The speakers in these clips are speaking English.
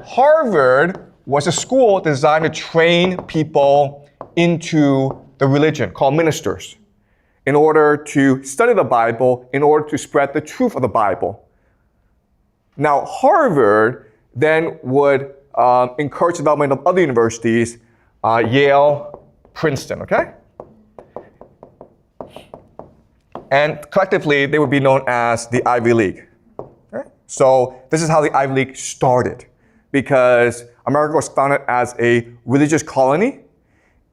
Harvard was a school designed to train people into the religion called ministers in order to study the Bible, in order to spread the truth of the Bible. Now, Harvard then would encourage the development of other universities, Yale, Princeton, okay? And collectively, they would be known as the Ivy League. Okay? So this is how the Ivy League started, because America was founded as a religious colony,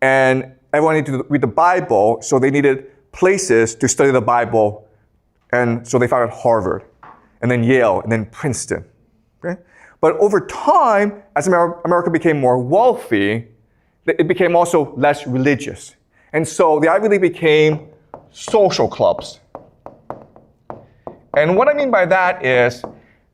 and everyone needed to read the Bible, so they needed places to study the Bible, and so they founded Harvard, and then Yale, and then Princeton. Okay? But over time, as America became more wealthy, it became also less religious. And so the Ivy League became social clubs. And what I mean by that is,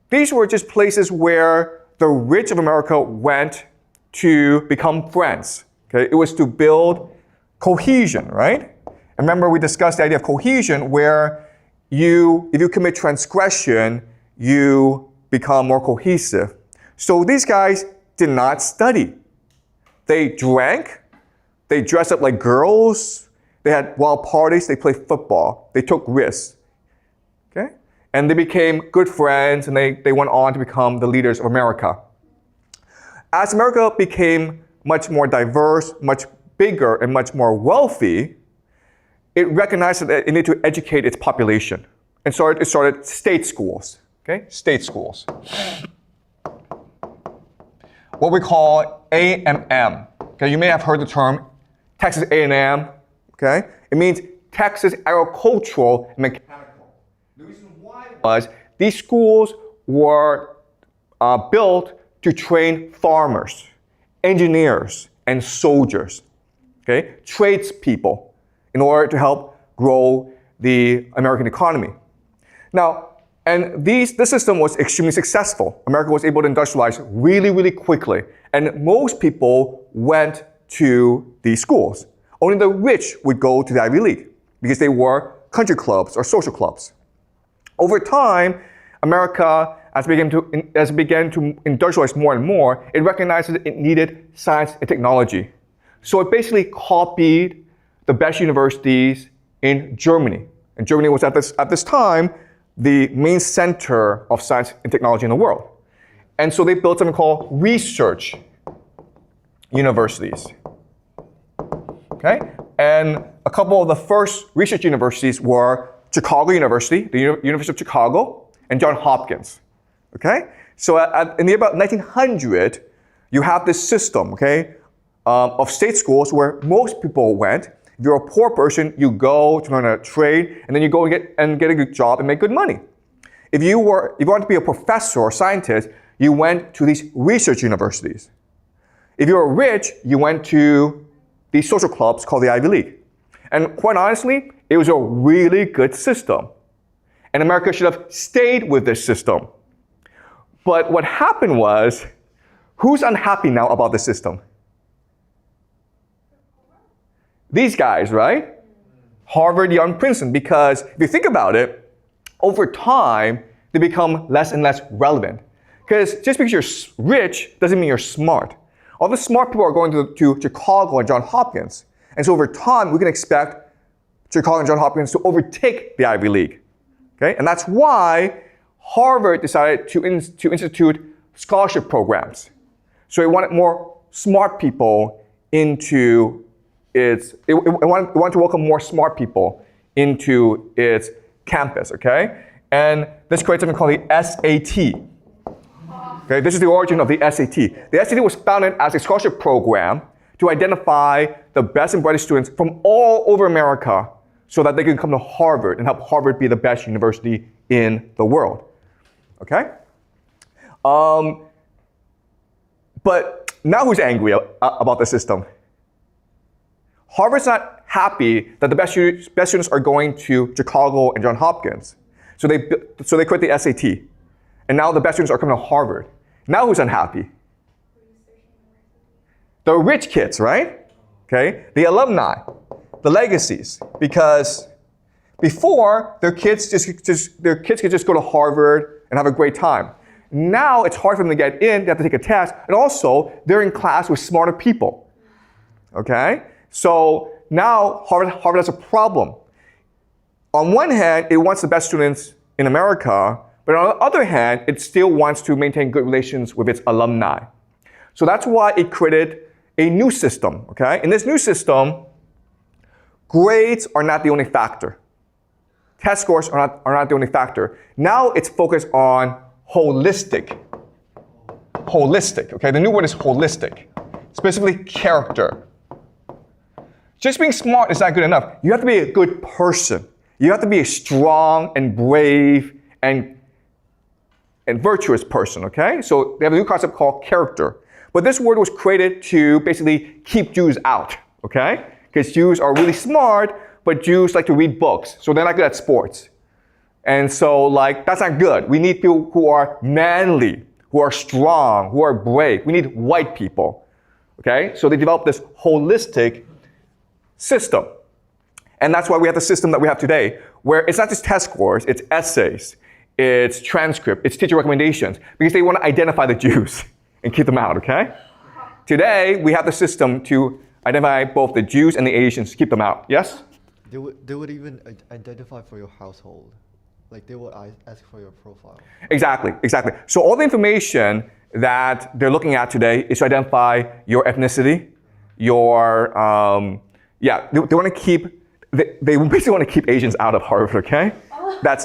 these were just places where the rich of America went to become friends. Okay? It was to build cohesion, right? And remember, we discussed the idea of cohesion, where if you commit transgression, you become more cohesive. So these guys did not study. They drank, they dressed up like girls, they had wild parties, they played football, they took risks. Okay? And they became good friends, and they went on to become the leaders of America. As America became much more diverse, much bigger, and much more wealthy, it recognized that it needed to educate its population. And so it started state schools, okay? State schools. What we call A&M. Okay, you may have heard the term Texas A&M, okay? It means Texas Agricultural and Mechanical. The reason why was these schools were built to train farmers, engineers, and soldiers, okay? Tradespeople, in order to help grow the American economy. Now, and this system was extremely successful. America was able to industrialize really, really quickly. And most people went to these schools. Only the rich would go to the Ivy League because they were country clubs or social clubs. Over time, America, as it began to industrialize more and more, it recognized that it needed science and technology. So it basically copied the best universities in Germany. And Germany was at this time the main center of science and technology in the world. And so they built something called research universities. Okay? And a couple of the first research universities were Chicago University, the University of Chicago, and Johns Hopkins. Okay? So in the about 1900, you have this system, okay, of state schools where most people went. If you're a poor person, you go to learn a trade, and then you go and get a good job and make good money. If you wanted to be a professor or scientist, you went to these research universities. If you were rich, you went to these social clubs called the Ivy League. And quite honestly, it was a really good system. And America should have stayed with this system. But what happened was, who's unhappy now about the system? These guys, right? Harvard, Yale, and Princeton, because if you think about it, over time, they become less and less relevant. Because just because you're rich doesn't mean you're smart. All the smart people are going to Chicago and Johns Hopkins. And so over time, we can expect Chicago and Johns Hopkins to overtake the Ivy League. Okay? And that's why Harvard decided to institute scholarship programs. So it wanted more smart people into it wanted to welcome more smart people into its campus, okay? And this creates something called the SAT. Okay, this is the origin of the SAT. The SAT was founded as a scholarship program to identify the best and brightest students from all over America so that they can come to Harvard and help Harvard be the best university in the world, okay? But now who's angry about the system? Harvard's not happy that the best students are going to Chicago and Johns Hopkins. So they quit the SAT. And now the best students are coming to Harvard. Now who's unhappy? The rich kids, right? Okay, the alumni, the legacies. Because before, their kids could just go to Harvard and have a great time. Now it's hard for them to get in, they have to take a test, and also they're in class with smarter people. Okay? So now Harvard has a problem. On one hand, it wants the best students in America, but on the other hand, it still wants to maintain good relations with its alumni. So that's why it created a new system, okay? In this new system, grades are not the only factor. Test scores are not the only factor. Now it's focused on holistic. Holistic, okay? The new word is holistic. Specifically, character. Just being smart is not good enough. You have to be a good person. You have to be a strong and brave and virtuous person, okay? So they have a new concept called character. But this word was created to basically keep Jews out, okay? Because Jews are really smart, but Jews like to read books, so they're not good at sports. And so, that's not good. We need people who are manly, who are strong, who are brave. We need white people, okay? So they developed this holistic system. And that's why we have the system that we have today, where it's not just test scores, it's essays, it's transcript, it's teacher recommendations, because they want to identify the Jews and keep them out, okay? Today, we have the system to identify both the Jews and the Asians, keep them out. Yes? They would even identify for your household. Like they would ask for your profile. Exactly. So all the information that they're looking at today is to identify your ethnicity, your, they want to keep, they basically want to keep Asians out of Harvard, okay?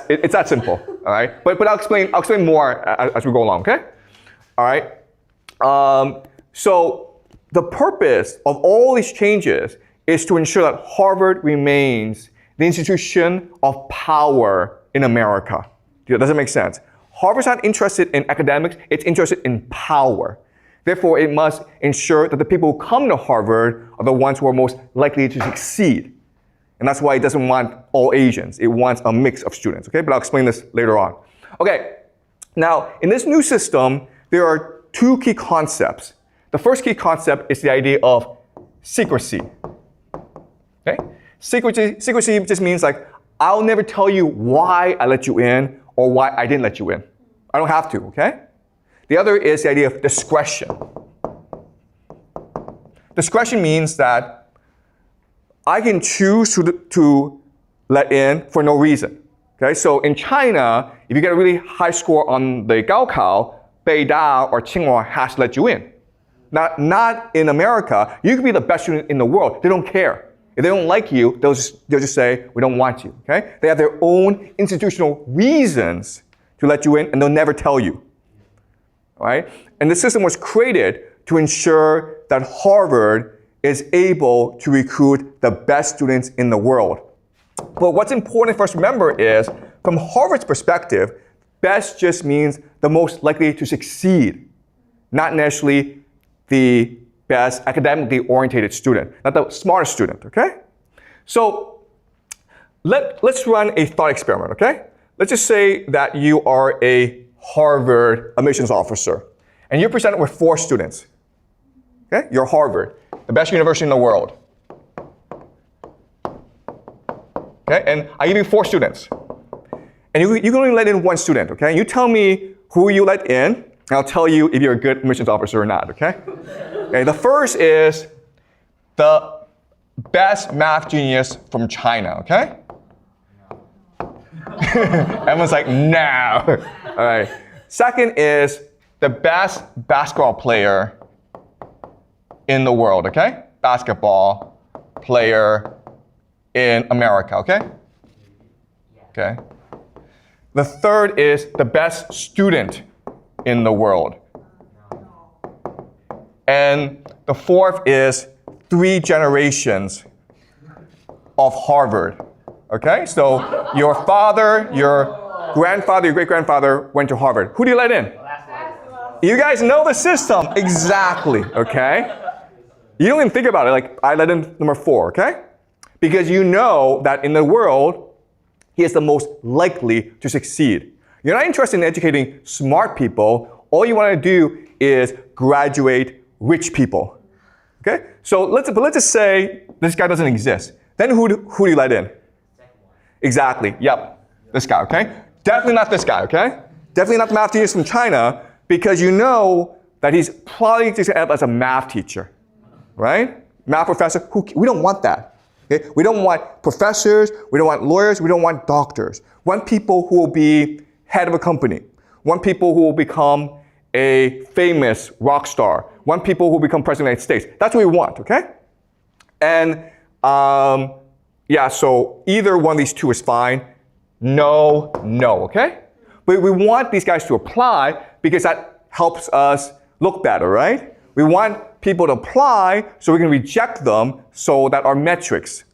It's that simple, all right? But I'll explain more as we go along, okay? All right? So the purpose of all these changes is to ensure that Harvard remains the institution of power in America. Does it make sense? Harvard's not interested in academics, it's interested in power. Therefore, it must ensure that the people who come to Harvard are the ones who are most likely to succeed. And that's why it doesn't want all Asians. It wants a mix of students, okay? But I'll explain this later on. Okay, now in this new system, there are two key concepts. The first key concept is the idea of secrecy. Okay? Secrecy just means I'll never tell you why I let you in or why I didn't let you in. I don't have to, okay? The other is the idea of discretion. Discretion means that I can choose to let in for no reason. Okay? So in China, if you get a really high score on the Gaokao, Beida or Tsinghua has to let you in. Not in America. You could be the best student in the world. They don't care. If they don't like you, they'll just say, we don't want you, okay? They have their own institutional reasons to let you in, and they'll never tell you, all right? And the system was created to ensure that Harvard is able to recruit the best students in the world. But what's important for us to remember is, from Harvard's perspective, best just means the most likely to succeed, not necessarily the best academically oriented student, not the smartest student, okay? So let's run a thought experiment, okay? Let's just say that you are a Harvard admissions officer, and you're presented with 4 students, okay? You're Harvard, the best university in the world. Okay, and I give you 4 students. And you can only let in 1 student, okay? You tell me who you let in, and I'll tell you if you're a good admissions officer or not, okay? Okay, the first is the best math genius from China, okay? Everyone's like, no. All right. Second is the best basketball player in the world, okay? Basketball player in America, okay? Okay. The third is the best student in the world. And the fourth is 3 generations of Harvard. Okay? So your father, your grandfather, your great-grandfather went to Harvard. Who do you let in? You guys know the system. Exactly. Okay? You don't even think about it. I let in number 4, okay? Because you know that in the world, he is the most likely to succeed. You're not interested in educating smart people. All you want to do is graduate rich people. Okay? So let's just say this guy doesn't exist. Then who do you let in? Exactly. Yep. This guy, okay? Definitely not this guy, okay? Definitely not the math genius from China, because you know that he's probably just going to end up as a math teacher, right? Math professor. We don't want that. Okay? We don't want professors. We don't want lawyers. We don't want doctors. We want people who will be head of a company. We want people who will become a famous rock star. We want people who will become president of the United States. That's what we want, okay? And yeah, so either one of these two is fine. No, okay? But we want these guys to apply because that helps us look better, right? We want people to apply so we can reject them so that our metrics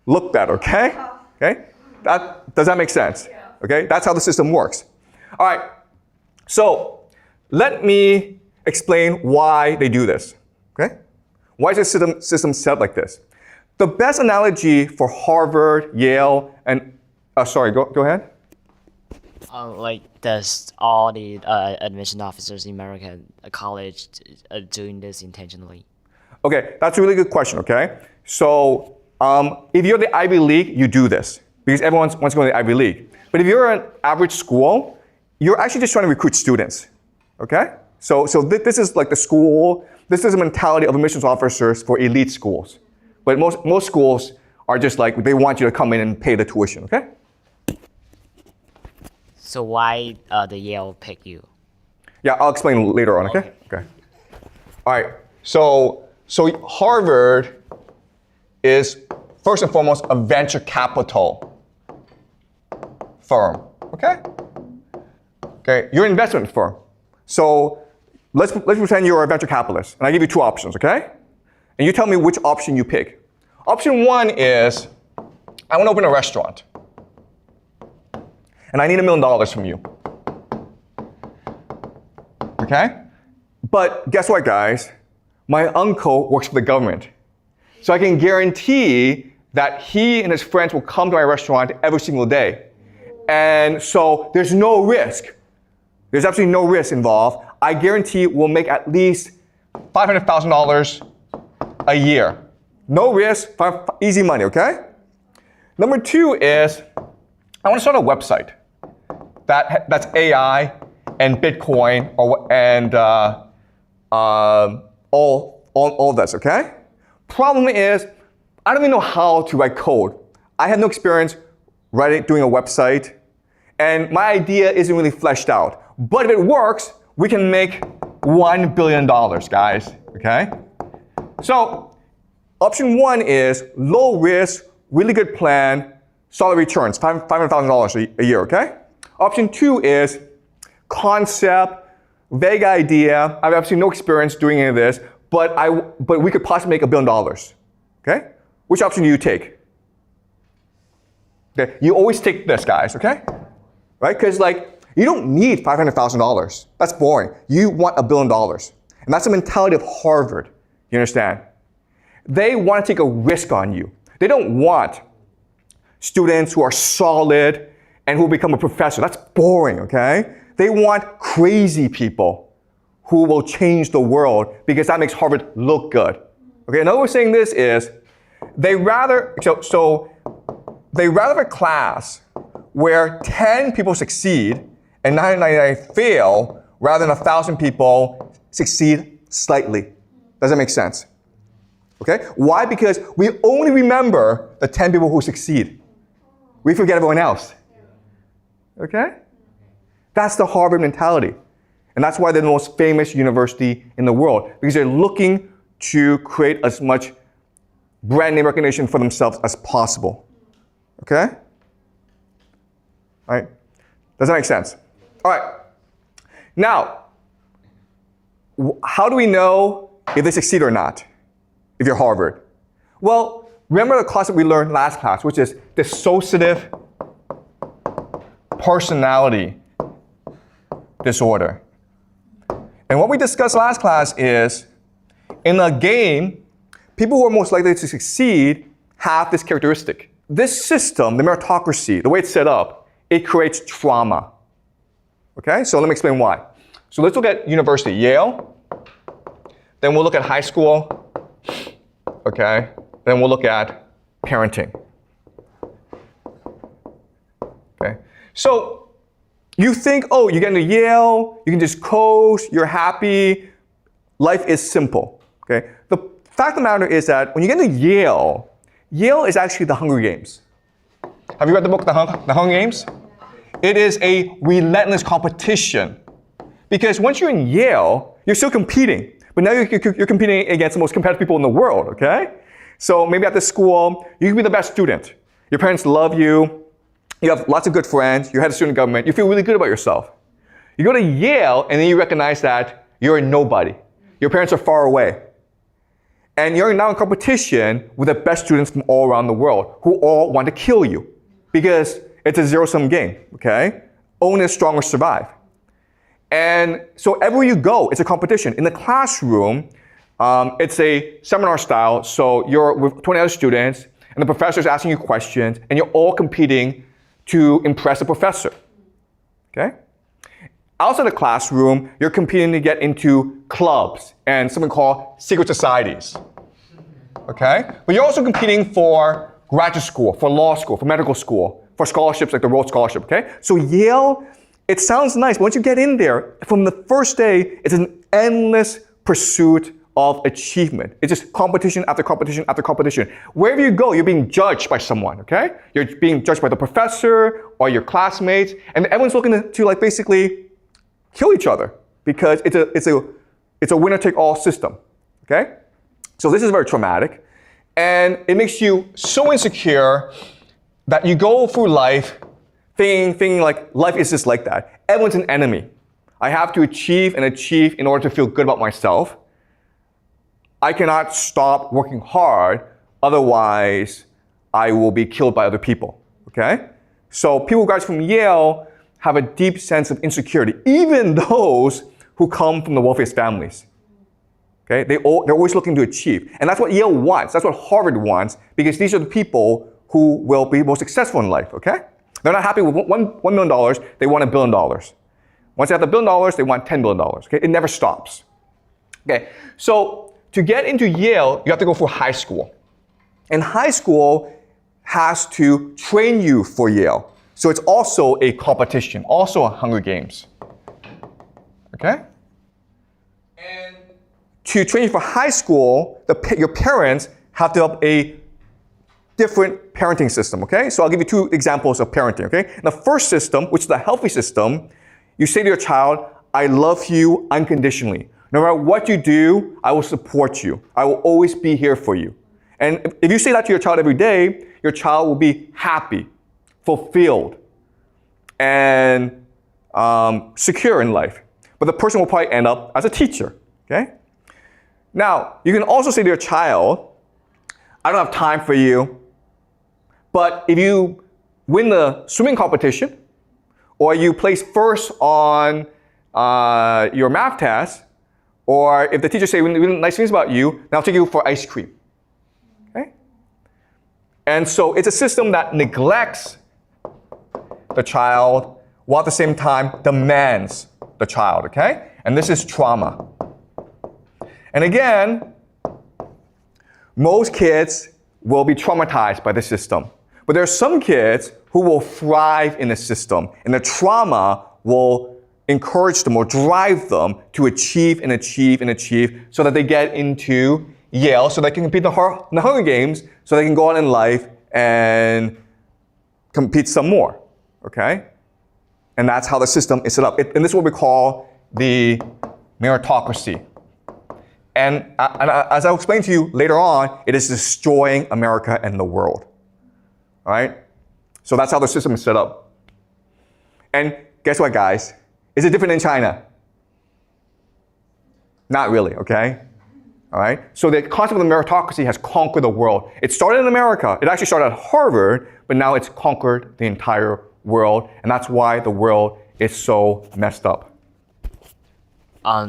look better, okay? Okay? Does that make sense? Okay? That's how the system works. All right. So let me explain why they do this, okay? Why is the system set up like this? The best analogy for Harvard, Yale, and sorry, go ahead. Like, does all the admission officers in America college doing this intentionally? Okay, that's a really good question, okay? So if you're the Ivy League, you do this because everyone wants to go to the Ivy League. But if you're an average school, you're actually just trying to recruit students, okay? So this is like the school, this is the mentality of admissions officers for elite schools. But most schools are just like, they want you to come in and pay the tuition, okay? So why the Yale pick you? Yeah, I'll explain later on, okay? Okay. All right, so Harvard is first and foremost a venture capital firm, okay? Okay, you're an investment firm. So let's pretend you're a venture capitalist, and I give you two options, okay? And you tell me which option you pick. Option one is, I want to open a restaurant. And I need $1 million from you. Okay? But guess what, guys? My uncle works for the government. So I can guarantee that he and his friends will come to my restaurant every single day. And so there's no risk. There's absolutely no risk involved. I guarantee we'll make at least $500,000 a year. No risk, easy money, okay? Number two is, I want to start a website that's AI and Bitcoin and all of this, okay? Problem is, I don't even know how to write code. I have no experience doing a website, and my idea isn't really fleshed out. But if it works, we can make $1 billion, guys, okay? So option one is low risk, really good plan, solid returns, $500,000 a year, okay? Option two is concept, vague idea. I have absolutely no experience doing any of this, but we could possibly make $1 billion, okay? Which option do you take? Okay, you always take this, guys, okay? Right? Because you don't need $500,000. That's boring. You want $1 billion. And that's the mentality of Harvard. You understand? They want to take a risk on you. They don't want students who are solid and who will become a professor. That's boring, okay? They want crazy people who will change the world because that makes Harvard look good. Okay, another way of saying this is they rather have a class where 10 people succeed and 999 fail rather than 1,000 people succeed slightly. Does that make sense? Okay? Why? Because we only remember the 10 people who succeed. We forget everyone else. Okay? That's the Harvard mentality. And that's why they're the most famous university in the world, because they're looking to create as much brand name recognition for themselves as possible. Okay? All right? Does that make sense? All right. Now, how do we know if they succeed or not, if you're Harvard? Well, remember the class that we learned last class, which is dissociative personality disorder. And what we discussed last class is, in a game, people who are most likely to succeed have this characteristic. This system, the meritocracy, the way it's set up, it creates trauma. Okay, so let me explain why. So let's look at university, Yale. Then we'll look at high school. Okay, then we'll look at parenting. Okay, so you think, oh, you get into Yale, you can just coast, you're happy, life is simple, okay? The fact of the matter is that when you get into Yale, Yale is actually the Hunger Games. Have you read the book, The Hunger Games? It is a relentless competition. Because once you're in Yale, you're still competing. But now you're competing against the most competitive people in the world, okay? So maybe at this school, you can be the best student. Your parents love you. You have lots of good friends. You're head of student government. You feel really good about yourself. You go to Yale, and then you recognize that you're a nobody. Your parents are far away. And you're now in competition with the best students from all around the world who all want to kill you because it's a zero-sum game, okay? Only the strongest survive. And so everywhere you go, it's a competition. In the classroom, it's a seminar style, so you're with 20 other students, and the professor's asking you questions, and you're all competing to impress the professor, okay? Outside the classroom, you're competing to get into clubs and something called secret societies, okay? But you're also competing for graduate school, for law school, for medical school, for scholarships like the Rhodes Scholarship, okay? So Yale, it sounds nice, but once you get in there, from the first day, it's an endless pursuit of achievement. It's just competition after competition after competition. Wherever you go, you're being judged by someone, okay? You're being judged by the professor or your classmates, and everyone's looking to like basically kill each other because it's a winner-take-all system, okay? So this is very traumatic, and it makes you so insecure that you go through life thinking like life is just like that. Everyone's an enemy. I have to achieve and achieve in order to feel good about myself. I cannot stop working hard, otherwise I will be killed by other people, okay? So people who graduate from Yale have a deep sense of insecurity, even those who come from the wealthiest families, okay? They're always looking to achieve. And that's what Yale wants, that's what Harvard wants, because these are the people who will be most successful in life, okay? They're not happy with $1 million, they want $1 billion. Once they have $1 billion, they want $10 billion, okay? It never stops, okay? So to get into Yale, you have to go through high school. And high school has to train you for Yale. So it's also a competition, also a Hunger Games, okay? And to train you for high school, your parents have to develop a different parenting system, okay? So I'll give you two examples of parenting, okay? In the first system, which is the healthy system, you say to your child, I love you unconditionally. No matter what you do, I will support you. I will always be here for you. And if you say that to your child every day, your child will be happy, fulfilled, and secure in life. But the person will probably end up as a teacher, okay? Now, you can also say to your child, I don't have time for you, but if you win the swimming competition, or you place first on your math test, or if the teacher say really nice things about you, then I'll take you for ice cream, okay? And so it's a system that neglects the child while at the same time demands the child, okay? And this is trauma. And again, most kids will be traumatized by the system. But there are some kids who will thrive in the system, and the trauma will encourage them or drive them to achieve and achieve and achieve so that they get into Yale, so they can compete in the Hunger Games, so they can go on in life and compete some more, okay? And that's how the system is set up. And this is what we call the meritocracy. And as I'll explain to you later on, it is destroying America and the world, all right? So that's how the system is set up. And guess what, guys? Is it different in China? Not really, okay? All right? So the concept of the meritocracy has conquered the world. It started in America. It actually started at Harvard, but now it's conquered the entire world, and that's why the world is so messed up.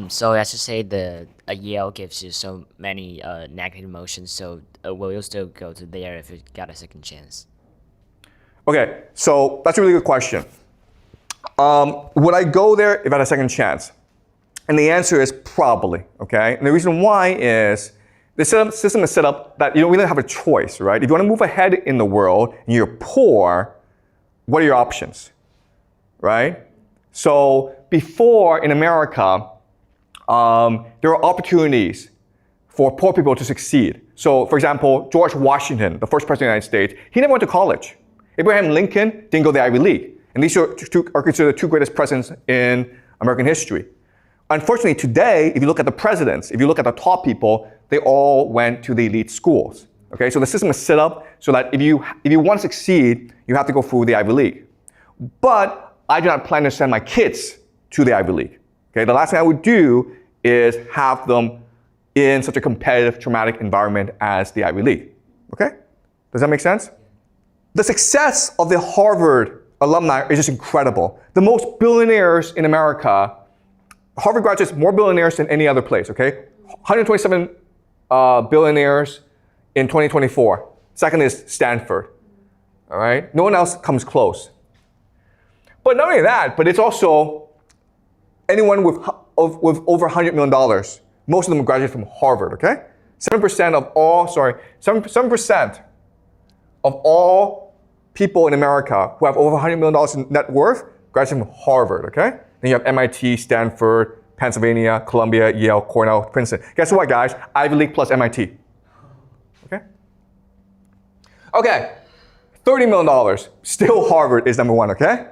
So as you say, Yale gives you so many negative emotions, so will you still go to there if you got a second chance? Okay, so that's a really good question. Would I go there if I had a second chance? And the answer is probably, okay? And the reason why is the system is set up that you don't really have a choice, right? If you want to move ahead in the world and you're poor, what are your options, right? So before in America, there were opportunities for poor people to succeed. So for example, George Washington, the first president of the United States, he never went to college. Abraham Lincoln didn't go to the Ivy League. And these are considered the two greatest presidents in American history. Unfortunately, today, if you look at the presidents, if you look at the top people, they all went to the elite schools. Okay, so the system is set up so that if you want to succeed, you have to go through the Ivy League. But I do not plan to send my kids to the Ivy League. Okay, the last thing I would do is have them in such a competitive, traumatic environment as the Ivy League. Okay, does that make sense? The success of the Harvard alumni is just incredible. The most billionaires in America, Harvard graduates more billionaires than any other place, okay? 127 billionaires in 2024. Second is Stanford, all right? No one else comes close. But not only that, but it's also anyone with over $100 million. Most of them graduate from Harvard, okay? 7% of all people in America who have over $100 million in net worth graduate from Harvard, okay? Then you have MIT, Stanford, Pennsylvania, Columbia, Yale, Cornell, Princeton. Guess what, guys? Ivy League plus MIT. Okay? Okay, $30 million. Still Harvard is number one, okay?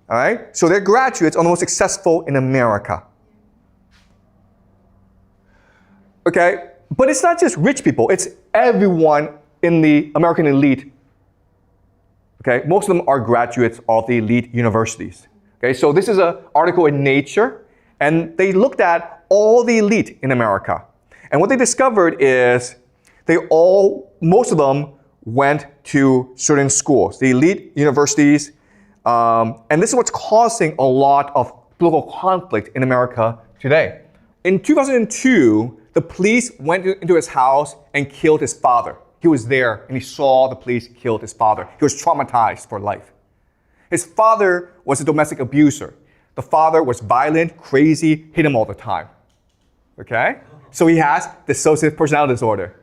All right? So their graduates are the most successful in America. Okay? But it's not just rich people. It's everyone in the American elite. Okay? Most of them are graduates of the elite universities. Okay, so this is an article in Nature, and they looked at all the elite in America. And what they discovered is most of them went to certain schools, the elite universities, and this is what's causing a lot of political conflict in America today. In 2002, the police went into his house and killed his father. He was there, and he saw the police killed his father. He was traumatized for life. His father was a domestic abuser. The father was violent, crazy, hit him all the time. Okay? So he has dissociative personality disorder.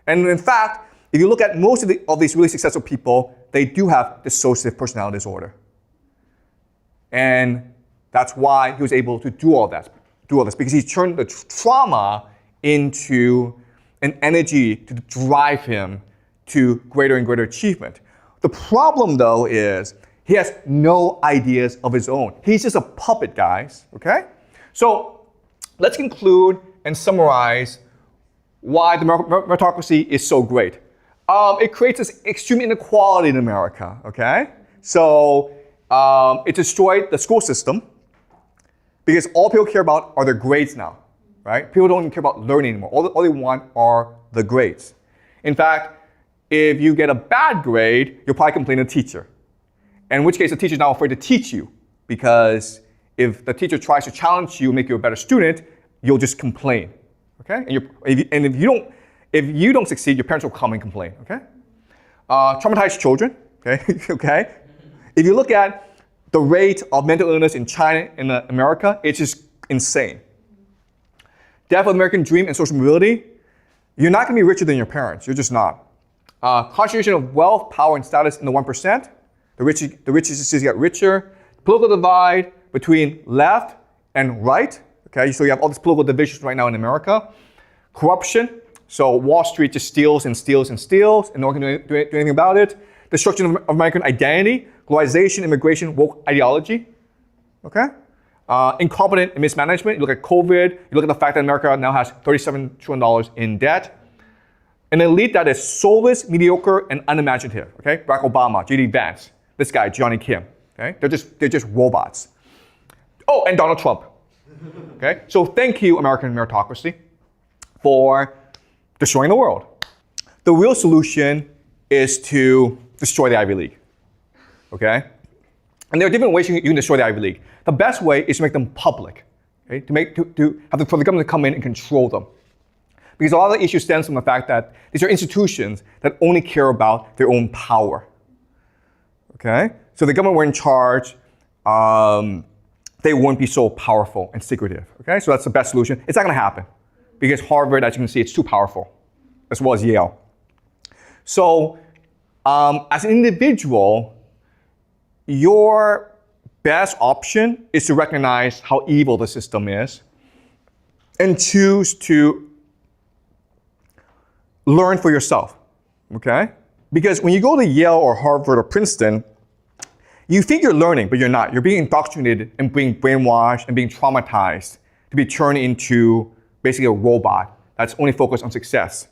And in fact, if you look at most of these really successful people, they do have dissociative personality disorder. And that's why he was able to do all this, because he turned the trauma into an energy to drive him to greater and greater achievement. The problem, though, is he has no ideas of his own. He's just a puppet, guys, okay? So let's conclude and summarize why the meritocracy is so great. It creates this extreme inequality in America, okay? So it destroyed the school system because all people care about are their grades now, right? People don't even care about learning anymore. All they want are the grades. In fact, if you get a bad grade, you'll probably complain to the teacher. In which case, the teacher's now afraid to teach you, because if the teacher tries to challenge you and make you a better student, you'll just complain. Okay? And if you don't succeed, your parents will come and complain. Okay? Traumatized children. Okay? Okay? If you look at the rate of mental illness in China and America, it's just insane. Death of the American dream and social mobility. You're not going to be richer than your parents. You're just not. Concentration of wealth, power, and status in the 1%. The richest get richer. Political divide between left and right. Okay, so you have all these political divisions right now in America. Corruption. So Wall Street just steals and steals and steals, and no one can do anything about it. Destruction of American identity. Globalization, immigration, woke ideology. Okay. Incompetent and mismanagement. You look at COVID. You look at the fact that America now has $37 trillion in debt. An elite that is soulless, mediocre, and unimaginative. Okay, Barack Obama, J.D. Vance, this guy, Johnny Kim. Okay, they're just robots. Oh, and Donald Trump. Okay, so thank you, American meritocracy, for destroying the world. The real solution is to destroy the Ivy League. Okay, and there are different ways you can destroy the Ivy League. The best way is to make them public. Okay, for the government to come in and control them. Because a lot of the issue stems from the fact that these are institutions that only care about their own power. Okay? So if the government were in charge, they wouldn't be so powerful and secretive. Okay? So that's the best solution. It's not going to happen. Because Harvard, as you can see, it's too powerful, as well as Yale. So as an individual, your best option is to recognize how evil the system is and choose to learn for yourself, okay? Because when you go to Yale or Harvard or Princeton, you think you're learning, but you're not. You're being indoctrinated and being brainwashed and being traumatized to be turned into basically a robot that's only focused on success.